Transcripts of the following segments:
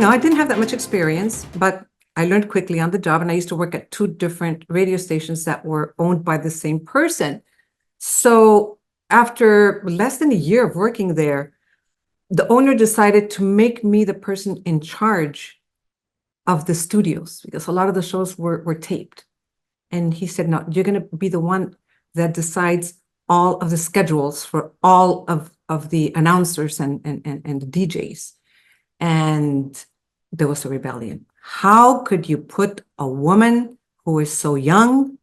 I didn't have that much experience, but I learned quickly on the job. And I used to work at two different radio stations that were owned by the same person. So after less than a year of working there, the owner decided to make me the person in charge of the studios because a lot of the shows were taped. And he said, no, you're going to be the one that decides all of the schedules for all of the announcers and the DJs. And there was a rebellion. How could you put a woman who is so young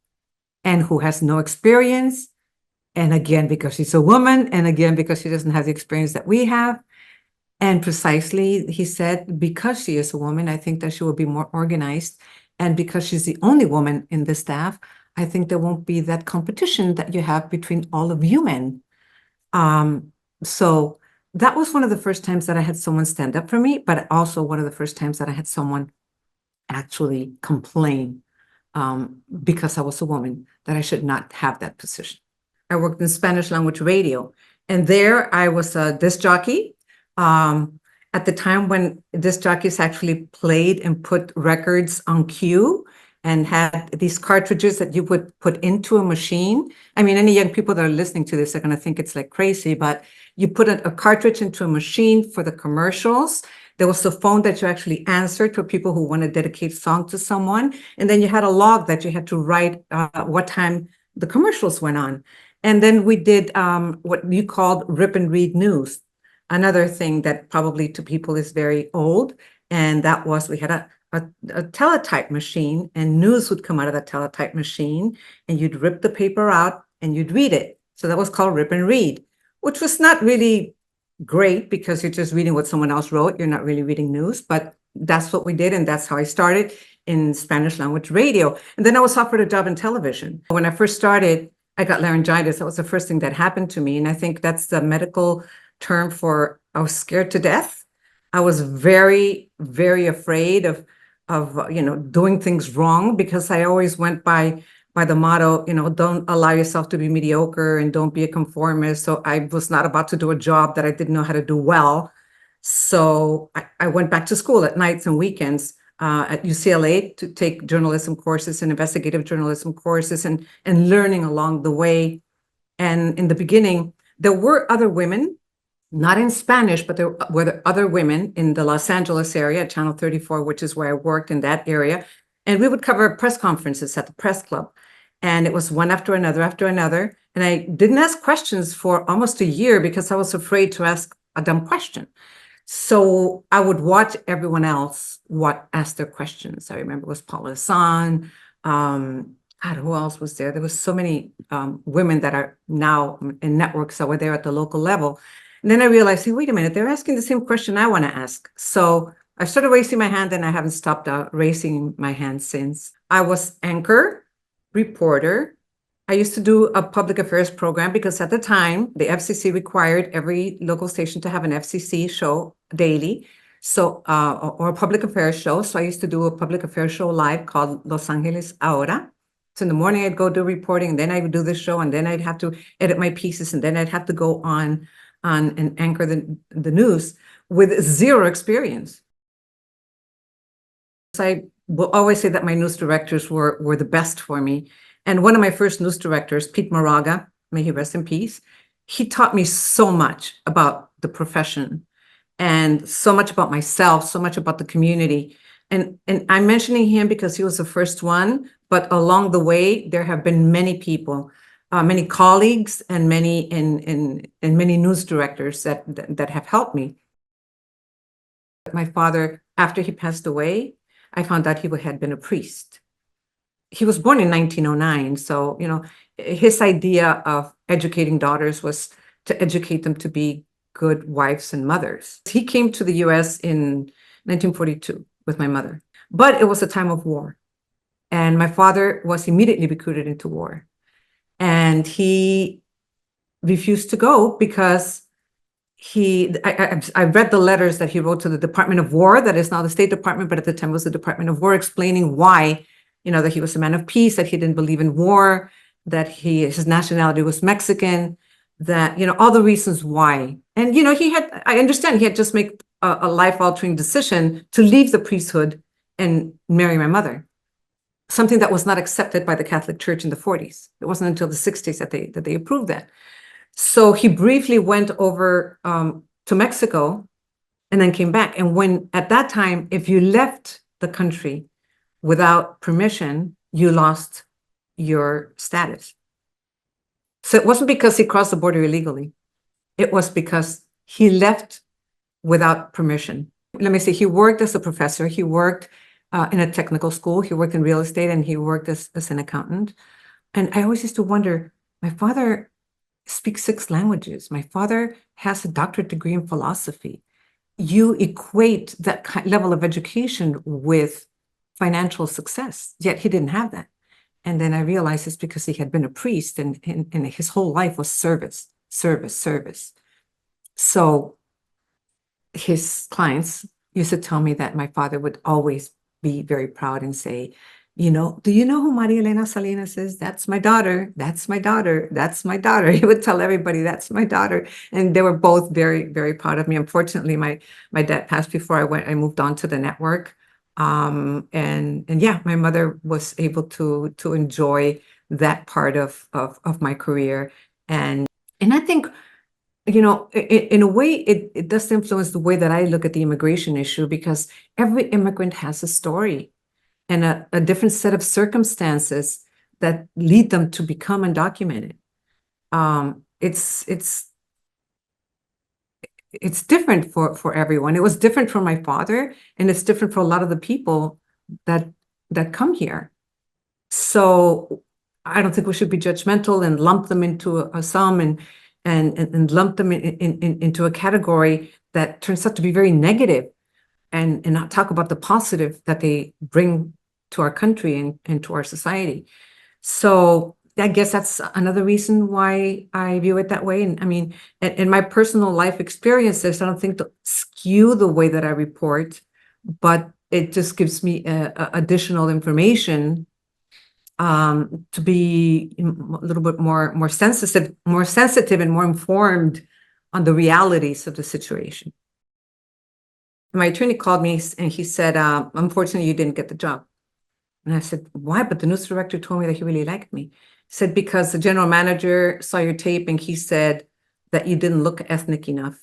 and who has no experience, and again, because she's a woman, and again, because she doesn't have the experience that we have? And precisely, he said, because she is a woman, I think that she will be more organized. And because she's the only woman in the staff, I think there won't be that competition that you have between all of you men. So that was one of the first times that I had someone stand up for me, but also one of the first times that I had someone actually complain because I was a woman, that I should not have that position. I worked in Spanish language radio, and there I was a disc jockey. At the time when disc jockeys actually played and put records on cue and had these cartridges that you would put into a machine. I mean, any young people that are listening to this are going to think it's like crazy, but you put a cartridge into a machine for the commercials. There was a phone that you actually answered for people who want to dedicate song to someone. And then you had a log that you had to write what time the commercials went on. And then we did what you called rip and read news. Another thing that probably to people is very old. And that was, we had a teletype machine, and news would come out of that teletype machine, and you'd rip the paper out and you'd read it. So that was called rip and read, which was not really great because you're just reading what someone else wrote. You're not really reading news, but that's what we did. And that's how I started in Spanish language radio. And then I was offered a job in television. When I first started, I got laryngitis. That was the first thing that happened to me. And I think that's the medical term for I was scared to death. I was very, very afraid of doing things wrong, because I always went by the motto, don't allow yourself to be mediocre and don't be a conformist. So I was not about to do a job that I didn't know how to do well. So I went back to school at nights and weekends at UCLA to take journalism courses and investigative journalism courses and learning along the way. And in the beginning, there were other women, not in Spanish, but there were other women in the Los Angeles area at Channel 34, which is where I worked in that area. And we would cover press conferences at the press club. And it was one after another after another. And I didn't ask questions for almost a year because I was afraid to ask a dumb question. So I would watch everyone else ask their questions. I remember it was Paula Hassan. God, who else was there? There was so many women that are now in networks that were there at the local level. And then I realized, hey, wait a minute, they're asking the same question I want to ask. So I started raising my hand, and I haven't stopped raising my hand since. I was anchor, reporter. I used to do a public affairs program because at the time, the FCC required every local station to have an FCC show daily, so or a public affairs show. So I used to do a public affairs show live called Los Angeles Ahora. So in the morning, I'd go do reporting, and then I would do the show, and then I'd have to edit my pieces, and then I'd have to go on and anchor the news with zero experience. I will always say that my news directors were the best for me. And one of my first news directors, Pete Moraga, may he rest in peace, he taught me so much about the profession and so much about myself, so much about the community. And I'm mentioning him because he was the first one, but along the way, there have been many people, many colleagues, and many many news directors that have helped me. My father, after he passed away, I found out he had been a priest. He was born in 1909, so his idea of educating daughters was to educate them to be good wives and mothers. He came to the U.S. in 1942 with my mother, but it was a time of war, and my father was immediately recruited into war. And he refused to go because I read the letters that he wrote to the Department of War, that is now the State Department, but at the time was the Department of War, explaining why, that he was a man of peace, that he didn't believe in war, that his nationality was Mexican, that, all the reasons why. And, I understand he had just made a life-altering decision to leave the priesthood and marry my mother, something that was not accepted by the Catholic Church in the 40s. It wasn't until the 60s that they approved that. So he briefly went over to Mexico and then came back. And when at that time, if you left the country without permission, you lost your status. So it wasn't because he crossed the border illegally. It was because he left without permission. Let me say, he worked as a professor. He worked in a technical school. He worked in real estate, and he worked as an accountant. And I always used to wonder, my father speaks 6 languages. My father has a doctorate degree in philosophy. You equate that level of education with financial success, yet he didn't have that. And then I realized it's because he had been a priest, and his whole life was service, service, service. So his clients used to tell me that my father would always be very proud and say, do you know who Maria Elena Salinas is? That's my daughter. That's my daughter. That's my daughter. He would tell everybody, that's my daughter. And they were both very, very proud of me. Unfortunately, my dad passed before I moved on to the network. And yeah, my mother was able to enjoy that part of my career. And I think, in a way, it does influence the way that I look at the immigration issue, because every immigrant has a story and a different set of circumstances that lead them to become undocumented. It's different for everyone. It was different for my father, and it's different for a lot of the people that come here. So I don't think we should be judgmental and lump them into a sum and lump them into a category that turns out to be very negative, and not talk about the positive that they bring to our country and to our society. So I guess that's another reason why I view it that way. And I mean, in my personal life experiences, I don't think to skew the way that I report, but it just gives me additional information to be a little bit more sensitive and more informed on the realities of the situation. My attorney called me and he said, unfortunately, you didn't get the job. And I said, why? But the news director told me that he really liked me. He said, because the general manager saw your tape and he said that you didn't look ethnic enough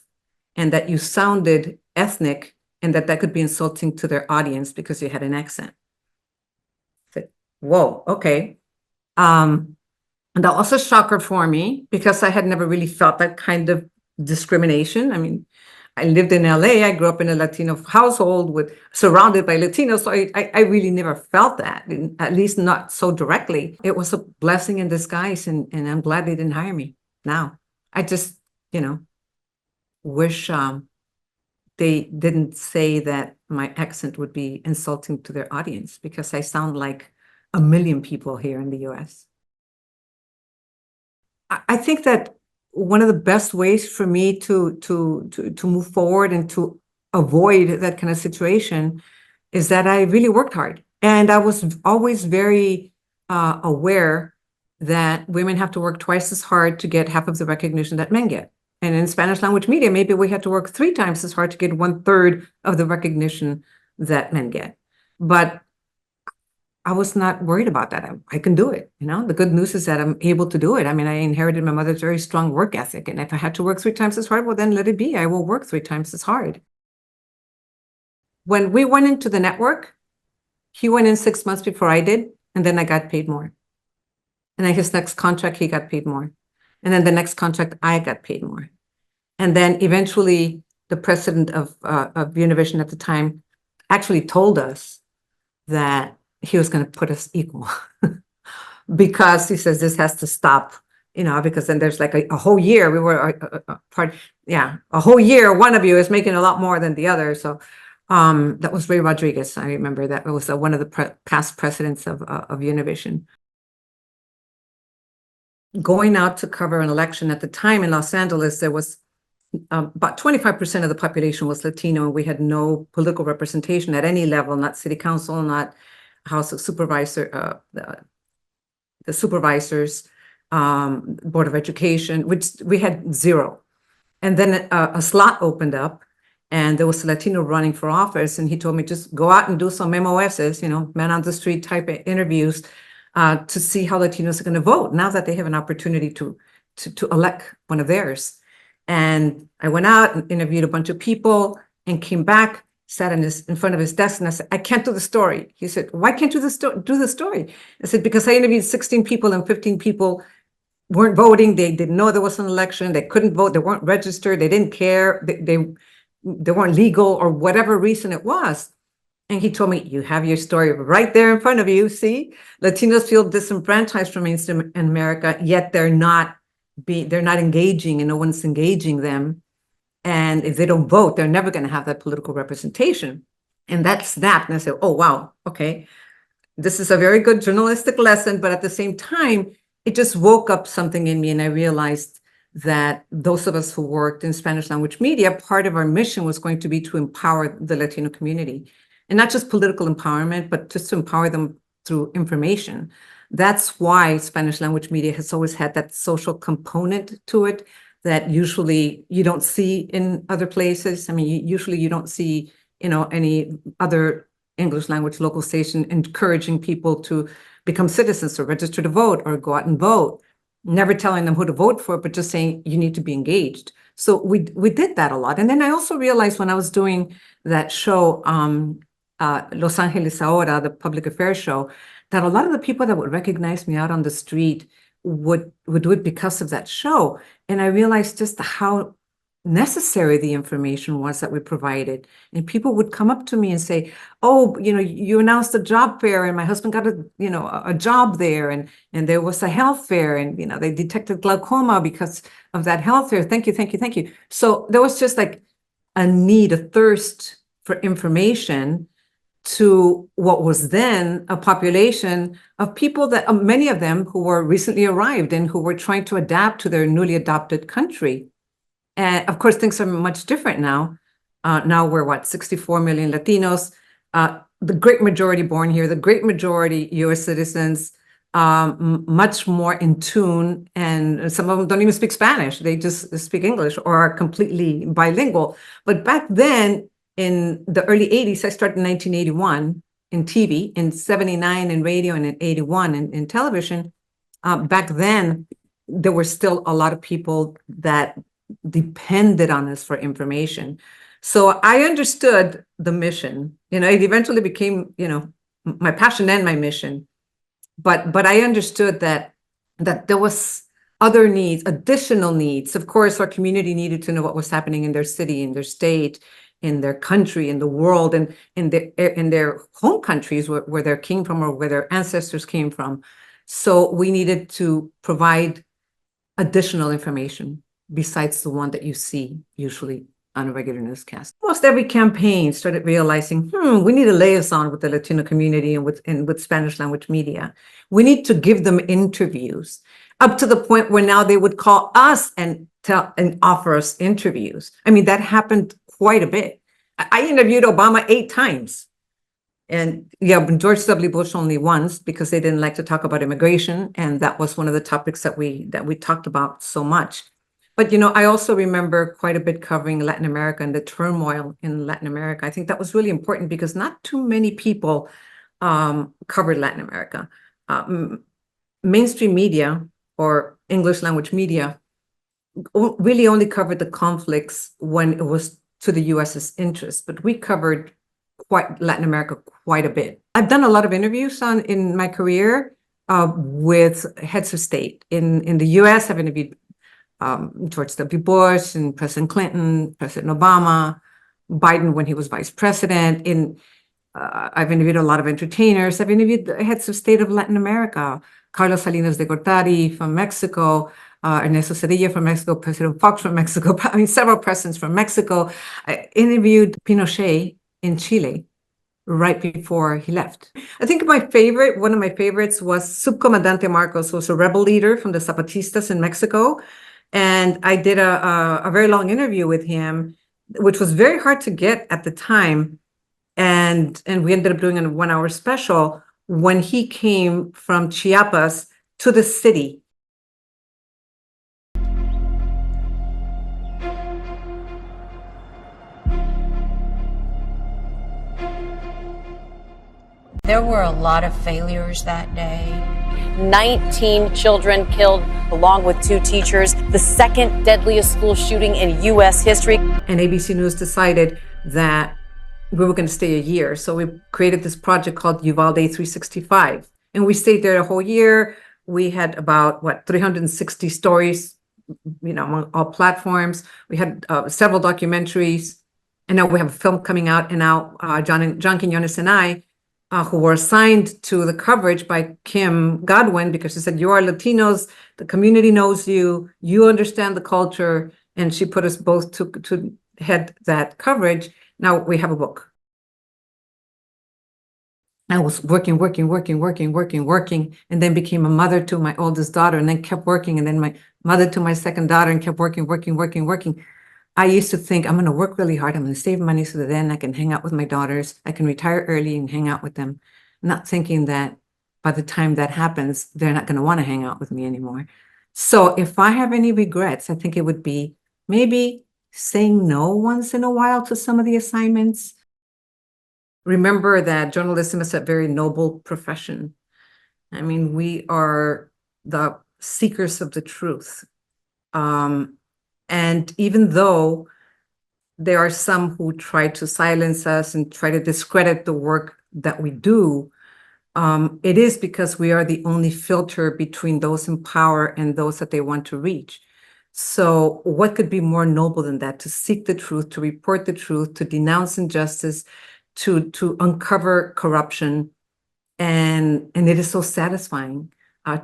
and that you sounded ethnic, and that could be insulting to their audience because you had an accent. I said, whoa, okay. And that was a shocker for me because I had never really felt that kind of discrimination. I mean, I lived in LA. I grew up in a Latino household surrounded by Latinos. So I really never felt that, at least not so directly. It was a blessing in disguise, and I'm glad they didn't hire me now. I just, wish they didn't say that my accent would be insulting to their audience, because I sound like a million people here in the US. I think that one of the best ways for me to move forward and to avoid that kind of situation is that I really worked hard. And I was always very aware that women have to work twice as hard to get half of the recognition that men get. And in Spanish language media, maybe we had to work 3 times as hard to get 1/3 of the recognition that men get. But I was not worried about that. I can do it. The good news is that I'm able to do it. I mean, I inherited my mother's very strong work ethic. And if I had to work 3 times as hard, well, then let it be. I will work 3 times as hard. When we went into the network, he went in 6 months before I did, and then I got paid more. And then his next contract, he got paid more. And then the next contract, I got paid more. And then eventually, the president of Univision at the time actually told us that he was going to put us equal because he says this has to stop, because then there's like a whole year we were a whole year one of you is making a lot more than the other. So that was Ray Rodriguez. I remember that it was one of the past presidents of Univision. Going out to cover an election at the time in Los Angeles, there was about 25% of the population was Latino, and we had no political representation at any level, not city council, not House of Supervisor, the supervisors, Board of Education, which we had 0. And then a slot opened up, and there was a Latino running for office, and he told me just go out and do some MOSs, man on the street type of interviews, to see how Latinos are going to vote now that they have an opportunity to elect one of theirs. And I went out and interviewed a bunch of people and came back, sat in front of his desk, and I said, I can't do the story. He said, why can't you do the story? I said, because I interviewed 16 people and 15 people weren't voting. They didn't know there was an election. They couldn't vote. They weren't registered. They didn't care. They weren't legal, or whatever reason it was. And he told me, you have your story right there in front of you. See, Latinos feel disenfranchised from mainstream America, yet they're not engaging, and no one's engaging them. And if they don't vote, they're never going to have that political representation. And that's that. And I said, oh, wow, okay. This is a very good journalistic lesson, but at the same time, it just woke up something in me, and I realized that those of us who worked in Spanish language media, part of our mission was going to be to empower the Latino community, and not just political empowerment, but just to empower them through information. That's why Spanish language media has always had that social component to it that usually you don't see in other places. I mean, usually you don't see, any other English language local station encouraging people to become citizens or register to vote or go out and vote, never telling them who to vote for, but just saying you need to be engaged. So we did that a lot. And then I also realized when I was doing that show, Los Angeles Ahora, the public affairs show, that a lot of the people that would recognize me out on the street would do it because of that show. And I realized just how necessary the information was that we provided. And people would come up to me and say, oh, you announced a job fair, and my husband got a job there, and there was a health fair, and they detected glaucoma because of that health fair. Thank you, thank you, thank you. So there was just like a need, a thirst for information to what was then a population of people that many of them who were recently arrived and who were trying to adapt to their newly adopted country. And of course, things are much different now. Now we're 64 million Latinos, the great majority born here, the great majority US citizens, much more in tune, and some of them don't even speak Spanish. They just speak English or are completely bilingual. But back then, in the early 80s, I started in 1981 in TV, in 79 in radio, and in 81 in television. Back then, there were still a lot of people that depended on us for information. So I understood the mission. It eventually became, my passion and my mission. But I understood that there was other needs, additional needs. Of course, our community needed to know what was happening in their city, in their state, in their country, in the world, and in their home countries where they came from or where their ancestors came from. So we needed to provide additional information besides the one that you see usually on a regular newscast. Almost every campaign started realizing, we need a liaison with the Latino community and with Spanish language media. We need to give them interviews, up to the point where now they would call us and offer us interviews. I mean, that happened quite a bit. I interviewed Obama 8 times. And George W. Bush only once, because they didn't like to talk about immigration. And that was one of the topics that we talked about so much. But, I also remember quite a bit covering Latin America and the turmoil in Latin America. I think that was really important because not too many people covered Latin America. Mainstream media or English language media really only covered the conflicts when it was to the US's interest, but we covered Latin America quite a bit. I've done a lot of interviews in my career with heads of state. In the US, I've interviewed George W. Bush and President Clinton, President Obama, Biden when he was vice president. I've interviewed a lot of entertainers. I've interviewed the heads of state of Latin America, Carlos Salinas de Gortari from Mexico, Ernesto Zedillo from Mexico, President Fox from Mexico, several presidents from Mexico. I interviewed Pinochet in Chile right before he left. I think one of my favorites was Subcomandante Marcos, who was a rebel leader from the Zapatistas in Mexico. And I did a very long interview with him, which was very hard to get at the time. And we ended up doing a 1-hour special when he came from Chiapas to the city. There were a lot of failures that day. 19 children killed, along with 2 teachers, the second deadliest school shooting in U.S. history. And ABC News decided that we were going to stay a year. So we created this project called Uvalde 365. And we stayed there a whole year. We had about, 360 stories, on all platforms. We had several documentaries. And now we have a film coming out. And now John Quinones and I, who were assigned to the coverage by Kim Godwin, because she said, you are Latinos, the community knows you, you understand the culture. And she put us both to head that coverage. Now we have a book. I was working, and then became a mother to my oldest daughter, and then kept working, and then my mother to my second daughter, and kept working. I used to think I'm going to work really hard. I'm going to save money so that then I can hang out with my daughters. I can retire early and hang out with them, not thinking that by the time that happens, they're not going to want to hang out with me anymore. So if I have any regrets, I think it would be maybe saying no once in a while to some of the assignments. Remember that journalism is a very noble profession. I mean, we are the seekers of the truth. And even though there are some who try to silence us and try to discredit the work that we do, it is because we are the only filter between those in power and those that they want to reach. So what could be more noble than that? To seek the truth, to report the truth, to denounce injustice, to uncover corruption. And it is so satisfying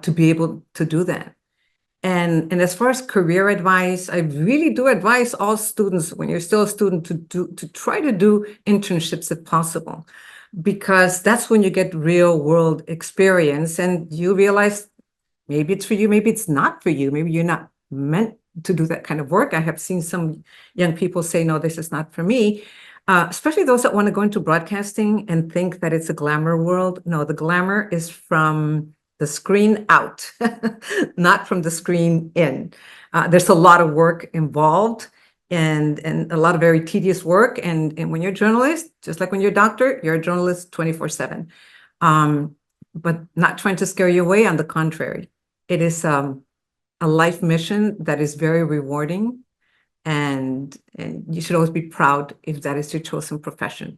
to be able to do that. And as far as career advice, I really do advise all students, when you're still a student, to try to do internships if possible, because that's when you get real world experience and you realize maybe it's for you, maybe it's not for you, maybe you're not meant to do that kind of work. I have seen some young people say, no, this is not for me, especially those that want to go into broadcasting and think that it's a glamour world. No, the glamour is from the screen out, not from the screen in. There's a lot of work involved and a lot of very tedious work. And when you're a journalist, just like when you're a doctor, you're a journalist 24/7. But not trying to scare you away. On the contrary, it is a life mission that is very rewarding. And you should always be proud if that is your chosen profession.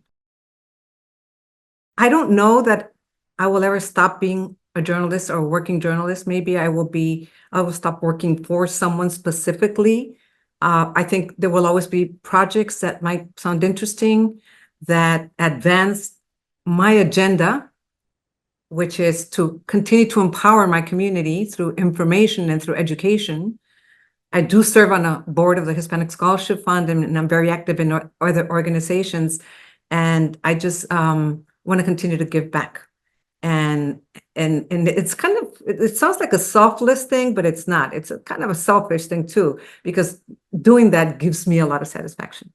I don't know that I will ever stop being a journalist or a working journalist. Maybe I will stop working for someone specifically. I think there will always be projects that might sound interesting, that advance my agenda, which is to continue to empower my community through information and through education. I do serve on a board of the Hispanic Scholarship Fund, and I'm very active in other organizations. And I just want to continue to give back. And it's kind of, it sounds like a selfless thing, but it's not. It's a kind of a selfish thing too, because doing that gives me a lot of satisfaction.